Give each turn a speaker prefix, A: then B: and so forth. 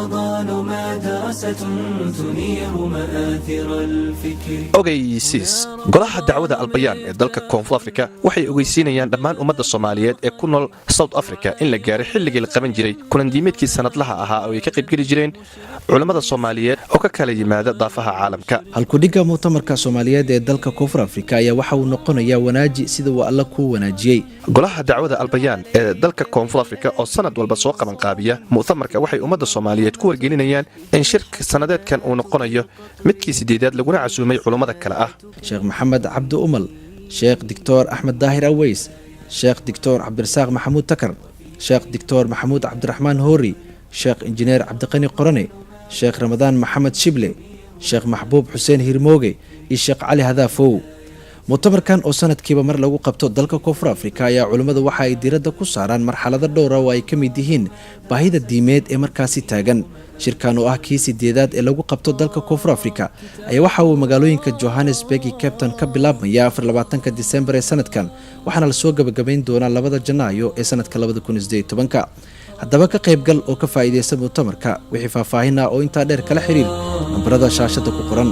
A: رمضان مدرسة تنير مآثر الفكر.
B: ogeysiis golaha dacwada albayaan ee dalka koonfur afrika waxay ogeysiinayaan dhammaan ummadda soomaaliyeed ee ku nool south africa in la gaaray xilligii la qaban jiray kulandiimeedkii sanadlaha ahaa oo ay ka qaybgeli jireen culammada soomaaliyeed oo ka kala yimaada daafaha caalamka.
C: halkudhigga mu'tamarka soomaaliyeed ee dalka koonfur afrika ayaa waxa uu noqonayaa wanaaji sida uu alla ku wanaajiyey.
B: golaha dacwada albayaan ee dalka koonfur afrika oo sanad walba soo qabanqaabiya mu'tamarka waxay ummadda soomaaliyeed ku wargelinayaan in shirka sanadeedkan uu noqonayo midkii sideedaad laguna casuumay culummada kale ah
C: sheekh maxamed cabdi umal, sheekh doctor axmed daahir aweys, sheekh doctor cabdirasaaq maxamuud takar, sheekh doctor maxamuud cabdiraxmaan hoori, sheekh injineer cabdiqani qorane, sheekh ramadaan maxamed shible, sheekh maxbuub xuseen hirmooge iyo sheekh cali hadaafow. mu'tamarkan oo sanadkiiba mar lagu qabto dalka koonfur afrika ayaa culimmadu waxa ay diiradda ku saaraan marxalado dhowra oo ay ka mid yihiin baahida diimeed ee markaasi taagan. shirkan oo ah kii sideedaad ee lagu qabto dalka koonfur afrika ayaa waxa uu magaalooyinka johannesburg iyo cape town ka bilaabmaya 24 Disembar ee sanadkan, waxaana la soo gabagabayn doonaa 2 Janaayo ee sanadka 2018. haddaba ka qaybgal oo ka faa'iideysa mu'tamarka wixii faahfaahin ah oo intaa dheer kala xiriir nambarada shaashada ku qoran.